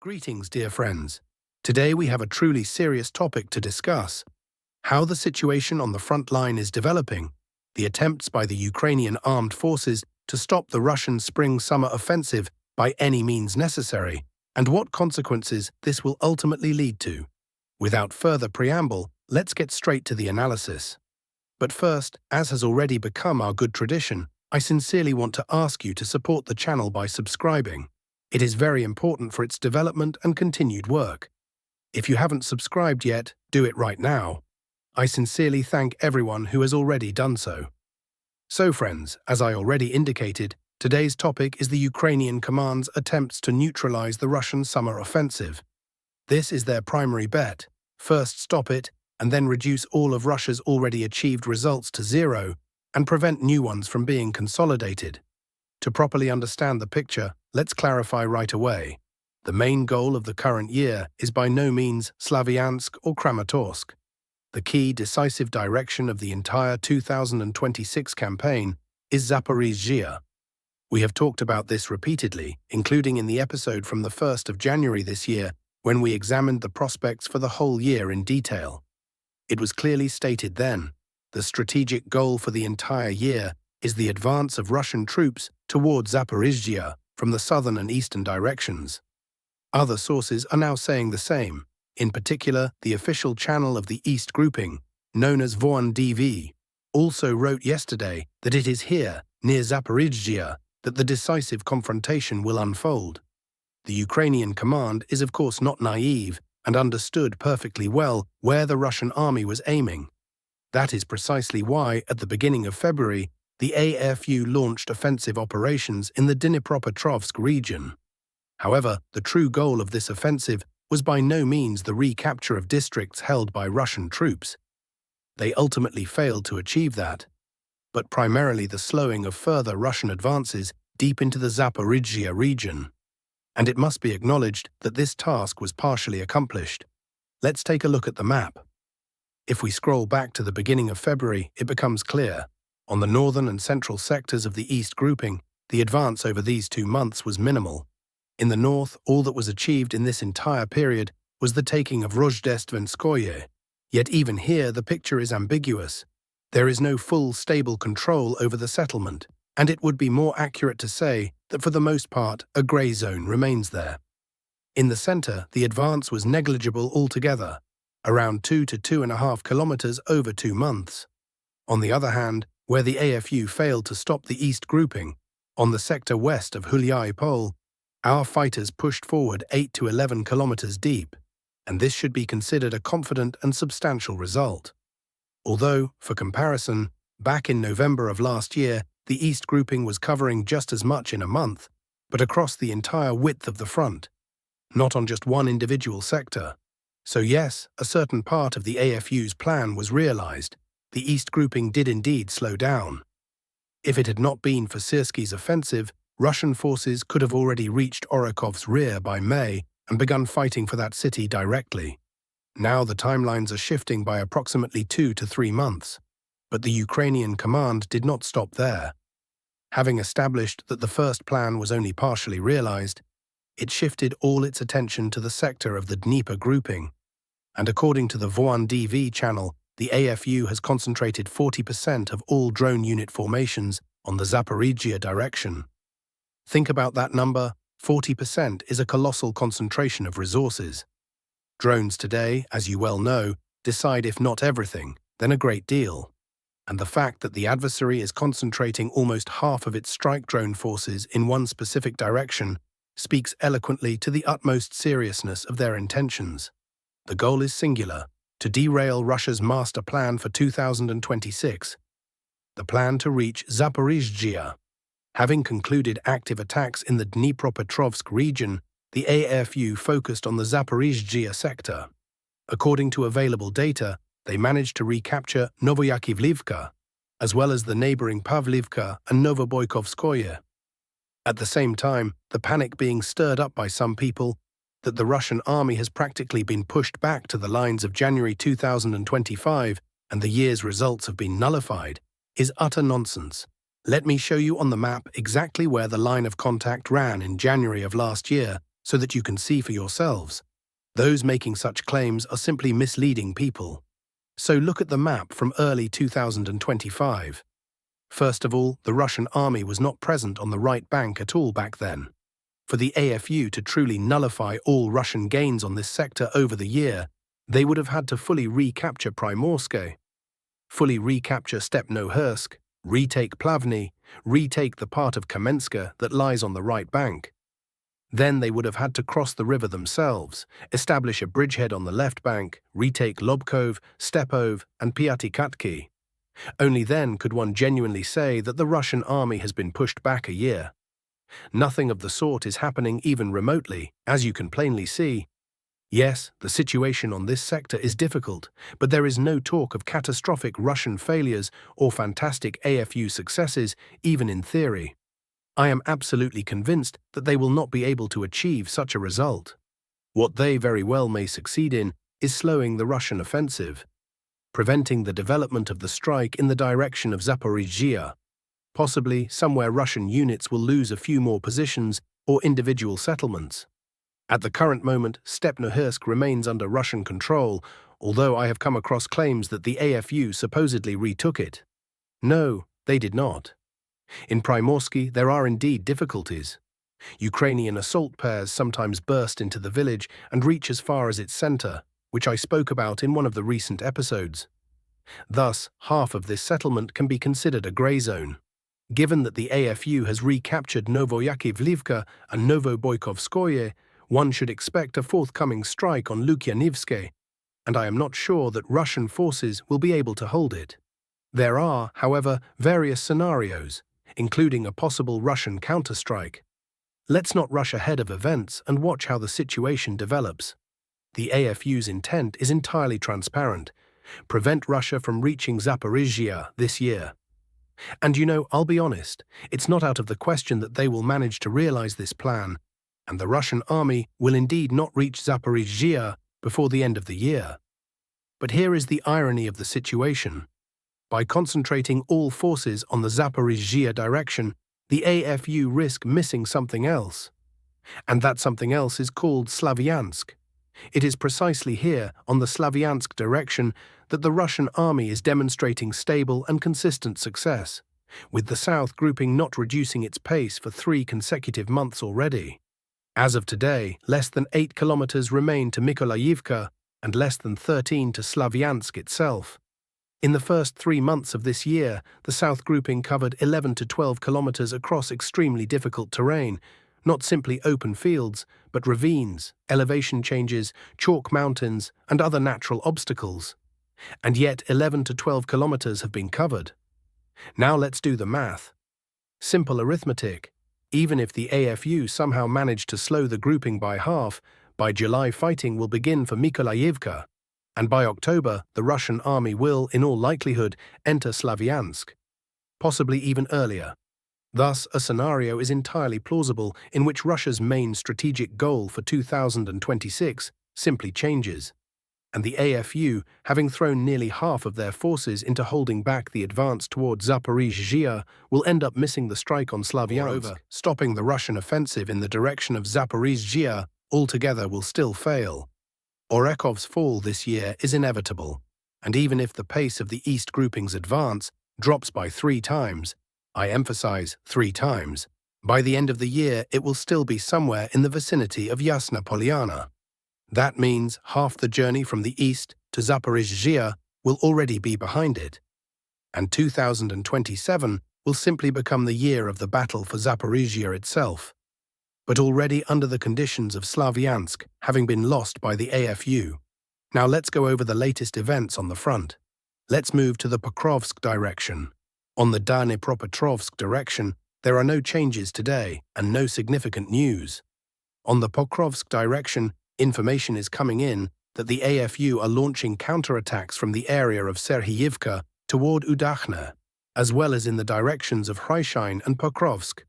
Greetings, dear friends. Today we have a truly serious topic to discuss: how the situation on the front line is developing, the attempts by the Ukrainian armed forces to stop the Russian spring-summer offensive by any means necessary, and what consequences this will ultimately lead to. Without further preamble, let's get straight to the analysis. But first, as has already become our good tradition, I sincerely want to ask you to support the channel by subscribing. It is very important for its development and continued work. If you haven't subscribed yet, do it right now. I sincerely thank everyone who has already done so. So friends, as I already indicated, today's topic is the Ukrainian command's attempts to neutralize the Russian summer offensive. This is their primary bet: first stop it, and then reduce all of Russia's already achieved results to zero, and prevent new ones from being consolidated. To properly understand the picture, let's clarify right away. The main goal of the current year is by no means Slavyansk or Kramatorsk. The key decisive direction of the entire 2026 campaign is Zaporizhzhia. We have talked about this repeatedly, including in the episode from the 1st of January this year, when we examined the prospects for the whole year in detail. It was clearly stated then: the strategic goal for the entire year is the advance of Russian troops towards Zaporizhzhia from the southern and eastern directions. Other sources are now saying the same. In particular, the official channel of the East grouping, known as Voan DV, also wrote yesterday that it is here, near Zaporizhzhia, that the decisive confrontation will unfold. The Ukrainian command is of course not naive and understood perfectly well where the Russian army was aiming. That is precisely why, at the beginning of February, the AFU launched offensive operations in the Dnipropetrovsk region. However, the true goal of this offensive was by no means the recapture of districts held by Russian troops. They ultimately failed to achieve that, but primarily the slowing of further Russian advances deep into the Zaporizhzhia region. And it must be acknowledged that this task was partially accomplished. Let's take a look at the map. If we scroll back to the beginning of February, it becomes clear. On the northern and central sectors of the East grouping, the advance over these 2 months was minimal. In the north, all that was achieved in this entire period was the taking of Rozdestvenskoye. Yet even here the picture is ambiguous. There is no full, stable control over the settlement, and it would be more accurate to say that for the most part a grey zone remains there. In the center, the advance was negligible altogether, around 2 to 2.5 kilometers over 2 months. On the other hand, where the AFU failed to stop the East grouping, on the sector west of Hulyai Pole, our fighters pushed forward 8 to 11 kilometers deep, and this should be considered a confident and substantial result. Although, for comparison, back in November of last year, the East grouping was covering just as much in a month, but across the entire width of the front, not on just one individual sector. So yes, a certain part of the AFU's plan was realized. The East grouping did indeed slow down. If it had not been for Syrski's offensive, Russian forces could have already reached Orokhov's rear by May and begun fighting for that city directly. Now the timelines are shifting by approximately 2 to 3 months. But the Ukrainian command did not stop there. Having established that the first plan was only partially realized, it shifted all its attention to the sector of the Dnieper grouping. And according to the Voan DV channel, the AFU has concentrated 40% of all drone unit formations on the Zaporizhzhia direction. Think about that number. 40% is a colossal concentration of resources. Drones today, as you well know, decide if not everything, then a great deal. And the fact that the adversary is concentrating almost half of its strike drone forces in one specific direction speaks eloquently to the utmost seriousness of their intentions. The goal is singular: to derail Russia's master plan for 2026, the plan to reach Zaporizhzhia. Having concluded active attacks in the Dnipropetrovsk region, the AFU focused on the Zaporizhzhia sector. According to available data, they managed to recapture Novoyakivlivka, as well as the neighboring Pavlivka and Novoboykovskoye. At the same time, the panic being stirred up by some people that the Russian army has practically been pushed back to the lines of January 2025 and the year's results have been nullified, is utter nonsense. Let me show you on the map exactly where the line of contact ran in January of last year, so that you can see for yourselves. Those making such claims are simply misleading people. So look at the map from early 2025. First of all, the Russian army was not present on the right bank at all back then. For the AFU to truly nullify all Russian gains on this sector over the year, they would have had to fully recapture Primorsk, fully recapture Stepnohursk, retake Plavny, retake the part of Kamenska that lies on the right bank. Then they would have had to cross the river themselves, establish a bridgehead on the left bank, retake Lobkov, Stepov, and Piatikatki. Only then could one genuinely say that the Russian army has been pushed back a year. Nothing of the sort is happening even remotely, as you can plainly see. Yes, the situation on this sector is difficult, but there is no talk of catastrophic Russian failures or fantastic AFU successes, even in theory. I am absolutely convinced that they will not be able to achieve such a result. What they very well may succeed in is slowing the Russian offensive, preventing the development of the strike in the direction of Zaporizhzhia. Possibly, somewhere Russian units will lose a few more positions or individual settlements. At the current moment, Stepnohursk remains under Russian control, although I have come across claims that the AFU supposedly retook it. No, they did not. In Primorsky, there are indeed difficulties. Ukrainian assault pairs sometimes burst into the village and reach as far as its center, which I spoke about in one of the recent episodes. Thus, half of this settlement can be considered a gray zone. Given that the AFU has recaptured Novoyakivlivka and Novoboykovskoye, one should expect a forthcoming strike on Lukyanivske, and I am not sure that Russian forces will be able to hold it. There are, however, various scenarios, including a possible Russian counterstrike. Let's not rush ahead of events and watch how the situation develops. The AFU's intent is entirely transparent: prevent Russia from reaching Zaporizhzhia this year. And I'll be honest, it's not out of the question that they will manage to realize this plan, and the Russian army will indeed not reach Zaporizhzhia before the end of the year. But here is the irony of the situation. By concentrating all forces on the Zaporizhzhia direction, the AFU risk missing something else. And that something else is called Slavyansk. It is precisely here, on the Slavyansk direction, that the Russian army is demonstrating stable and consistent success, with the South grouping not reducing its pace for 3 consecutive months already. As of today, less than 8 kilometers remain to Mykolaiivka and less than 13 to Slavyansk itself. In the first 3 months of this year, the South grouping covered 11 to 12 kilometers across extremely difficult terrain, not simply open fields, but ravines, elevation changes, chalk mountains, and other natural obstacles. And yet 11 to 12 kilometers have been covered. Now let's do the math. Simple arithmetic. Even if the AFU somehow managed to slow the grouping by half, by July fighting will begin for Mykolaiivka, and by October the Russian army will, in all likelihood, enter Slavyansk, possibly even earlier. Thus, a scenario is entirely plausible in which Russia's main strategic goal for 2026 simply changes, and the AFU, having thrown nearly half of their forces into holding back the advance toward Zaporizhzhia, will end up missing the strike on Slavyansk. Moreover, stopping the Russian offensive in the direction of Zaporizhzhia altogether will still fail. Orekov's fall this year is inevitable, and even if the pace of the East grouping's advance drops by 3 times, I emphasize 3 times, by the end of the year it will still be somewhere in the vicinity of Yasna Polyana. That means half the journey from the east to Zaporizhzhia will already be behind it, and 2027 will simply become the year of the battle for Zaporizhzhia itself, but already under the conditions of Slavyansk having been lost by the AFU. Now let's go over the latest events on the front. Let's move to the Pokrovsk direction. On the Dnipropetrovsk direction, there are no changes today and no significant news. On the Pokrovsk direction, information is coming in that the AFU are launching counterattacks from the area of Serhiyivka toward Udakhna, as well as in the directions of Hryshyn and Pokrovsk.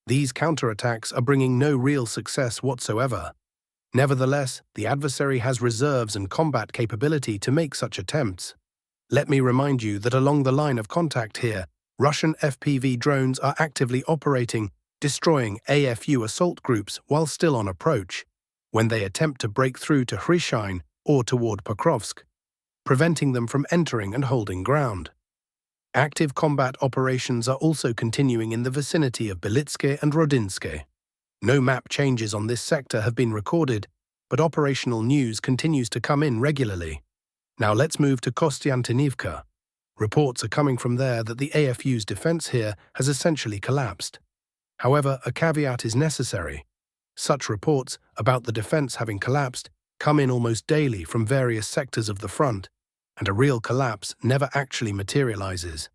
These counterattacks are bringing no real success whatsoever. Nevertheless, the adversary has reserves and combat capability to make such attempts. Let me remind you that along the line of contact here, Russian FPV drones are actively operating, destroying AFU assault groups while still on approach, when they attempt to break through to Hryshine or toward Pokrovsk, preventing them from entering and holding ground. Active combat operations are also continuing in the vicinity of Belitske and Rodinske. No map changes on this sector have been recorded, but operational news continues to come in regularly. Now let's move to Kostiantynivka. Reports are coming from there that the AFU's defense here has essentially collapsed. However, a caveat is necessary. Such reports about the defense having collapsed come in almost daily from various sectors of the front, and a real collapse never actually materializes.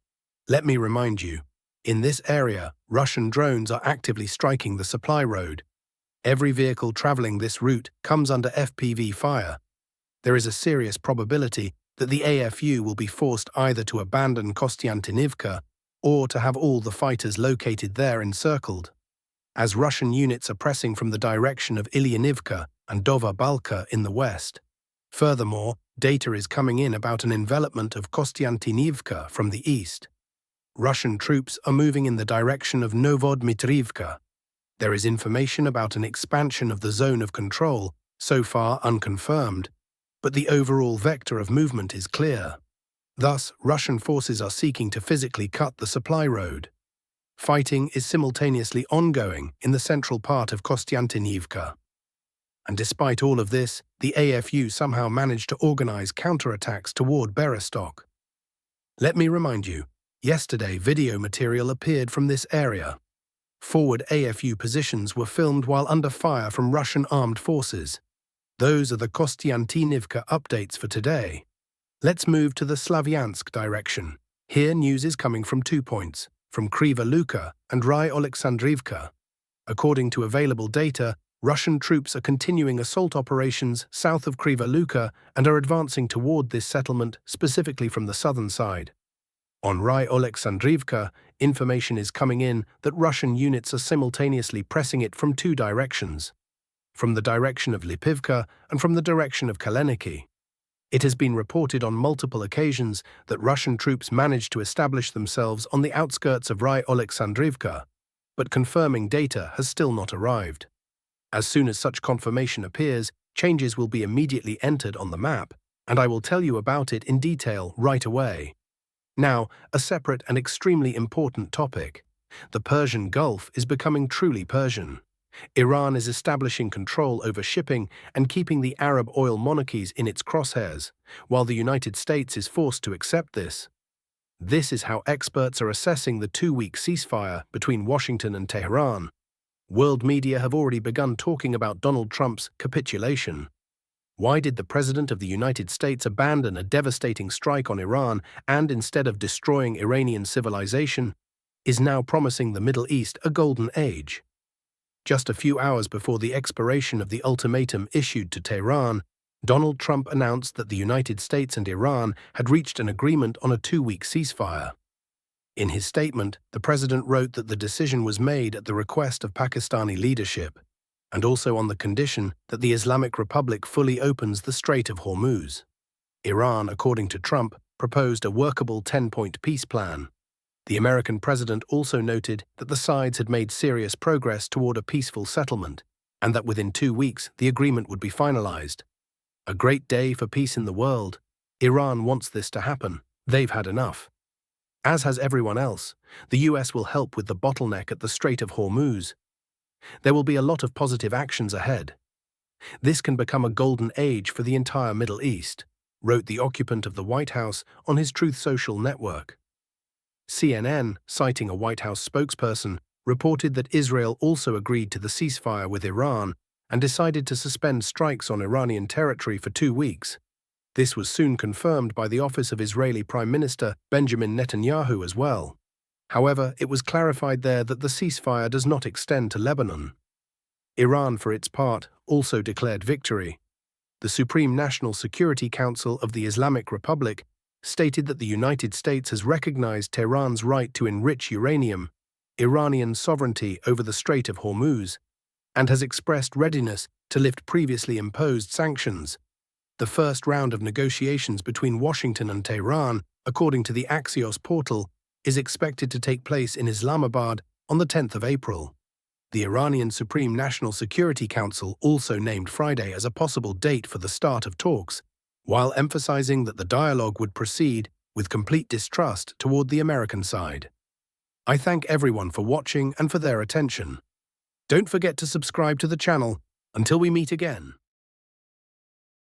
Let me remind you, in this area, Russian drones are actively striking the supply road. Every vehicle traveling this route comes under FPV fire. There is a serious probability that the AFU will be forced either to abandon Kostiantynivka or to have all the fighters located there encircled, as Russian units are pressing from the direction of Ilyanivka and Dova Balka in the west. Furthermore, data is coming in about an envelopment of Kostiantynivka from the east. Russian troops are moving in the direction of Novodmitrivka. There is information about an expansion of the zone of control, so far unconfirmed, but the overall vector of movement is clear. Thus, Russian forces are seeking to physically cut the supply road. Fighting is simultaneously ongoing in the central part of Kostiantynivka. And despite all of this, the AFU somehow managed to organize counterattacks toward Berostok. Let me remind you, yesterday video material appeared from this area. Forward AFU positions were filmed while under fire from Russian armed forces. Those are the Kostiantynivka updates for today. Let's move to the Slavyansk direction. Here news is coming from 2 points, from Kriva Luka and Rai Oleksandrivka. According to available data, Russian troops are continuing assault operations south of Kriva Luka and are advancing toward this settlement, specifically from the southern side. On Rai Oleksandrivka, information is coming in that Russian units are simultaneously pressing it from 2 directions, from the direction of Lipivka and from the direction of Kaleniki. It has been reported on multiple occasions that Russian troops managed to establish themselves on the outskirts of Rai Oleksandrivka, but confirming data has still not arrived. As soon as such confirmation appears, changes will be immediately entered on the map, and I will tell you about it in detail right away. Now, a separate and extremely important topic. The Persian Gulf is becoming truly Persian. Iran is establishing control over shipping and keeping the Arab oil monarchies in its crosshairs, while the United States is forced to accept this. This is how experts are assessing the 2-week ceasefire between Washington and Tehran. World media have already begun talking about Donald Trump's capitulation. Why did the President of the United States abandon a devastating strike on Iran and, instead of destroying Iranian civilization, is now promising the Middle East a golden age? Just a few hours before the expiration of the ultimatum issued to Tehran, Donald Trump announced that the United States and Iran had reached an agreement on a 2-week ceasefire. In his statement, the president wrote that the decision was made at the request of Pakistani leadership, and also on the condition that the Islamic Republic fully opens the Strait of Hormuz. Iran, according to Trump, proposed a workable 10-point peace plan. The American president also noted that the sides had made serious progress toward a peaceful settlement, and that within 2 weeks the agreement would be finalized. A great day for peace in the world. Iran wants this to happen. They've had enough. As has everyone else, the US will help with the bottleneck at the Strait of Hormuz. There will be a lot of positive actions ahead. This can become a golden age for the entire Middle East, wrote the occupant of the White House on his Truth Social network. CNN, citing a White House spokesperson, reported that Israel also agreed to the ceasefire with Iran and decided to suspend strikes on Iranian territory for 2 weeks. This was soon confirmed by the office of Israeli Prime Minister Benjamin Netanyahu as well. However, it was clarified there that the ceasefire does not extend to Lebanon. Iran, for its part, also declared victory. The Supreme National Security Council of the Islamic Republic stated that the United States has recognized Tehran's right to enrich uranium, Iranian sovereignty over the Strait of Hormuz, and has expressed readiness to lift previously imposed sanctions. The first round of negotiations between Washington and Tehran, according to the Axios portal, is expected to take place in Islamabad on the 10th of April. The Iranian Supreme National Security Council also named Friday as a possible date for the start of talks, while emphasizing that the dialogue would proceed with complete distrust toward the American side. I thank everyone for watching and for their attention. Don't forget to subscribe to the channel. Until we meet again.